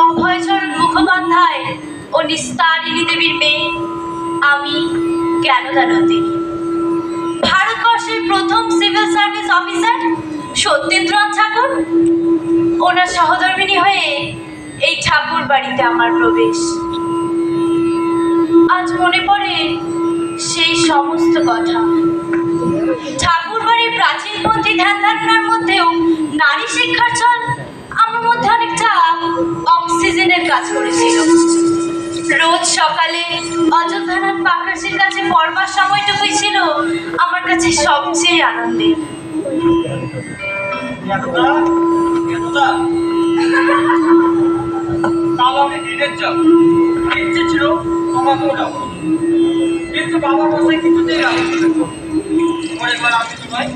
অভয়চরণ মুখোপাধ্যায় ও নিস্তারিণী দেবীর মেয়ে আমি জ্ঞানদানন্দিনী। ভারতবর্ষের প্রথম সিভিল সার্ভিস অফিসার সত্যেন্দ্রনাথ ঠাকুর, ওনার সহধর্মিণী হয়ে এই ঠাকুর বাড়িতে আমার প্রবেশ। আজ মনে পড়ে সেই সমস্ত কথা। ঠাকুর বাড়ির প্রাচীনপন্থী ধ্যান ধারণার মধ্যেও নারী শিক্ষার চল আমার মধ্যে অনেকটা অক্সিজেনের কাজ করেছিল। রোজ সকালে অযোধ্যানাথ পাকরাশির কাছে পড়বার সময়টুকুই ছিল আমার কাছে সবচেয়ে আনন্দের। কাল আমি ডিরেক্ট যাব, ইচ্ছে ছিল তোমাকেও যাবো, কিন্তু বাবা মশাই কিছুতেই রাজি ছিল। এবার আমি তোমায়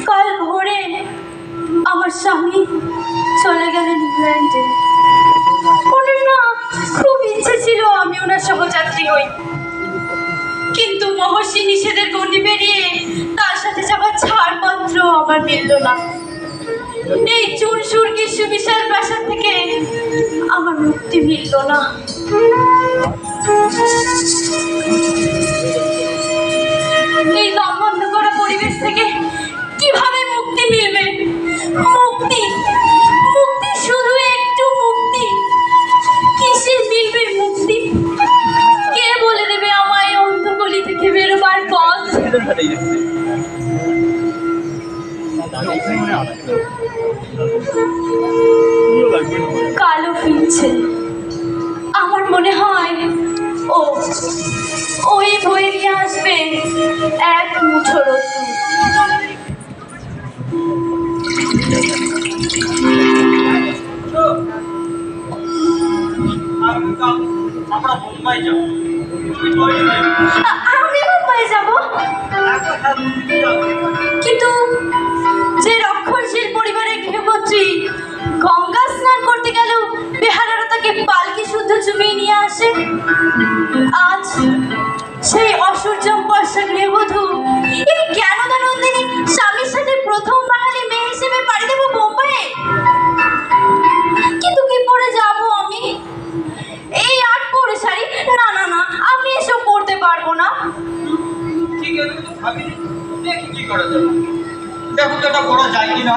কাল ভোরে আমার স্বামী চলে গেলেন ইংল্যান্ডে। ওনার না খুব ইচ্ছে ছিল আমি ওনার সহযাত্রী হই, কিন্তু মহর্ষি নিষেধের গণ্ডি পেরিয়ে তার সাথে যাবার ছাড়পত্র আমার মিলল না। এই চুন সুরকির সুবিশাল প্রাসাদ থেকে আমার মুক্তি মিলল না। এই দমবন্ধ করা পরিবেশ থেকে কিভাবে মুক্তি মিলবে? মুক্তি, মুক্তি, শুধু একটু মুক্তি। কিসের মিলবে মুক্তি? কে বলে দেবে আমায় অন্ধকলি থেকে বেরোবার পথ? কালো ফিরছে। আমার মনে হয় ওই বয়ে নিয়ে আসবে এক মুঠো রোদ্দুর। আমরা মুম্বাই যাবো। আমি মুম্বাই যাব, কিন্তু যে রক্ষণশীল পরিবারের গৃহকর্ত্রী গঙ্গা স্নান করতে গেলেও বেহারারা তাকে পালকি শুদ্ধ চুমিয়ে নিয়ে আসে, আজ সেই অসূর্যম বর্ষা গৃহবধূ এই জ্ঞানদানন্দিনী স্বামীর সাথে প্রথম বাঙালি মেয়ে হিসেবে পাড়ি দেবো বোম্বাইয়ে। কিন্তু কি পরে যাবো আমি? এই আট পরে শাড়ি? না না না, আমি এসব পরতে পারবো না। ঠিক আছে, তো ভাবিনি, দেখি কি করা যাবে। দেখো তো এটা করা যায় কিনা।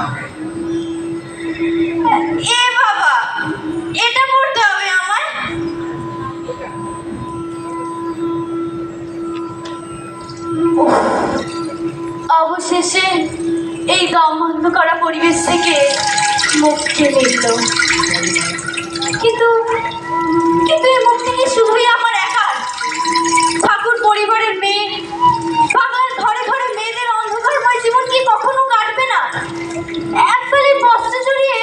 এ বাবা, এটা পড়তে হবে আমার? অবশেষে এই দম বন্ধ করা পরিবেশ থেকে মুক্তি মিলল। কিন্তু কিন্তু এই মুক্তি কি শুধুই আমার একার? ঠাকুর পরিবারের মেয়ে, বাংলার ঘরে ঘরে মেয়েদের অন্ধকারময় জীবন কি কখনো কাটবে না? একবারে বস্ত্র জড়িয়ে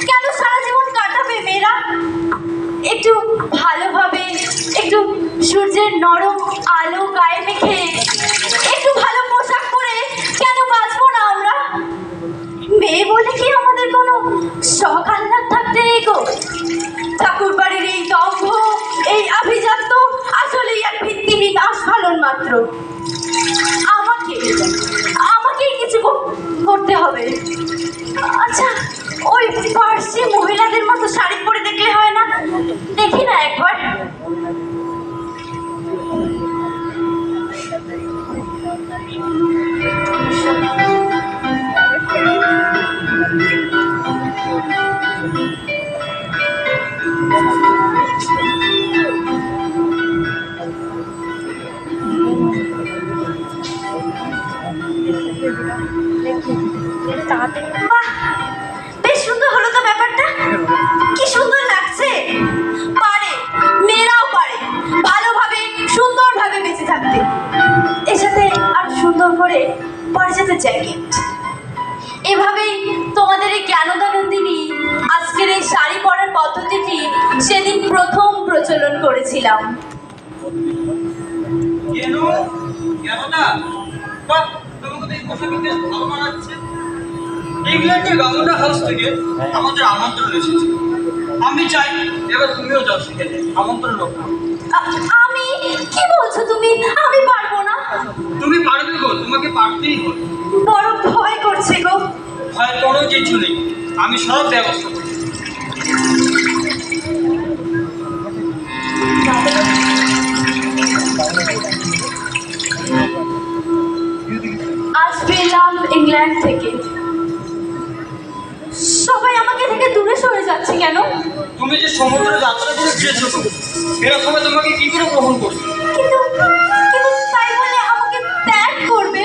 কেন সারা জীবন কাটাবে মেয়েরা? একটু ভালোভাবে, একটু সূর্যের নরম আলো গায়ে মেখে, একটু ভালো পোশাক পরে কেন বাঁচবো না আমরা? মেয়ে বলে কি আমাদের কোনো শখ আহ্লাদ থাকতে নেই গো? ঠাকুর বাড়ির এই দম্ভ, এই আভিজাত্য আসলেই এক ভিত্তিহীন আস্ফালন মাত্র। আমাকেই কিছু করতে হবে। আচ্ছা, ওই পার্সি মহিলাদের মতো শাড়ি পরে দেখলে হয় না? দেখি না একবার। বাহ, বেশ সুন্দর হলো তো ব্যাপারটা। কি সুন্দর লাগছে। পারে, মেয়েরাও পারে ভালোভাবে সুন্দরভাবে বেঁচে থাকতে। এর সাথে আর সুন্দর করে পারিজাতের জ্যাকেট। এভাবেই তোমাদের এই জ্ঞানদানন্দিনী আজকের এই শাড়ি পরার পদ্ধতিটি সেদিন প্রথম প্রচলন করেছিলাম। ইংল্যান্ডের গামোটা হাউস থেকে আমাদের আমন্ত্রণ এসেছে। আমি চাই এবার তুমিও যাও সেখানে আমন্ত্রণ রক্ষা। আমি কি বলছো তুমি? আমি পারবো না। তুমি পারবে গো, তোমাকে পারতেই হবে। বড় ভয় করছে গো। ভয়ের কোনো কিছু নেই, আমি সব ব্যবস্থা করি। আজ ফিরলাম ইংল্যান্ড থেকে। সবাই আমাকে থেকে দূরে সরে যাচ্ছে কেন? তুমি যে সমুদ্র যাত্রা করে ফিরেছো, এরা সবাই তোমাকে কি করে গ্রহণ করবে? কিন্তু কিন্তু তাই বলে আমাকে ত্যাগ করবে?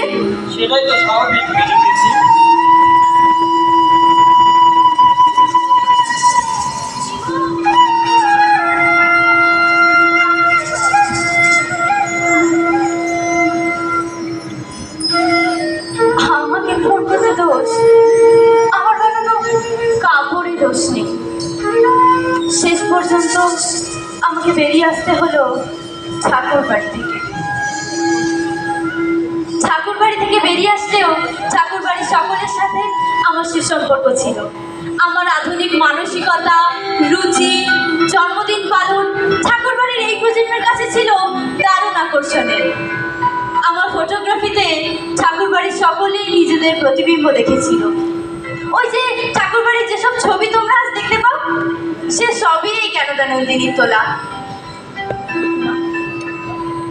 সেটাই তো স্বাভাবিক মেনে নিয়েছি। আমাকে ধর্মতে দোষ, আমার বানানো কাপড়ে দোষ নেই। শেষ পর্যন্ত আমাকে বেরিয়ে আসতে হলো ঠাকুর বাড়ি থেকে। ঠাকুর বাড়ি থেকে বেরিয়ে আসলেও ঠাকুর বাড়ির সকলের সাথে আমার সুসম্পর্ক ছিল। আমার আধুনিক মানসিকতা, রুচি, জন্মদিন পালন ঠাকুর বাড়ির এই প্রজন্মের কাছে ছিল দারুণ আকর্ষণের। আমার ফটোগ্রাফিতে ঠাকুর বাড়ির সকলেই নিজেদের প্রতিবিম্ব দেখেছিল। ওই যে ঠাকুর বাড়ির যেসব ছবি তোমরা আজ দেখতে পাও, সে সবই এই ক্যানাডা নন্দিনীর তোলা।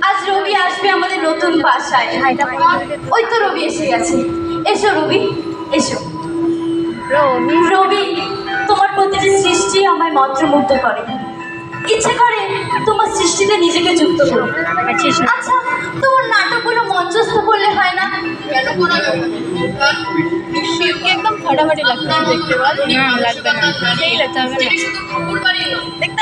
আজ রবি আসবে আমাদের নতুন বাসায়। ওই তো রবি এসে গেছে। এসো রবি, এসো। রবি, তোমার প্রতিটি সৃষ্টি আমায় মন্ত্রমুগ্ধ করে। ইচ্ছে করে তোমার সৃষ্টিতে নিজেকে যুক্ত করো। আচ্ছা, তোমার নাটকগুলো মঞ্চস্থ করলে হয় না? কেন করা যাবে না? একদম ফাটাফাটি লাগছে দেখতে, বল? না লাগবে না, এই লাগতে হবে না। শুধু ঠাকুর বাড়ি দেখতে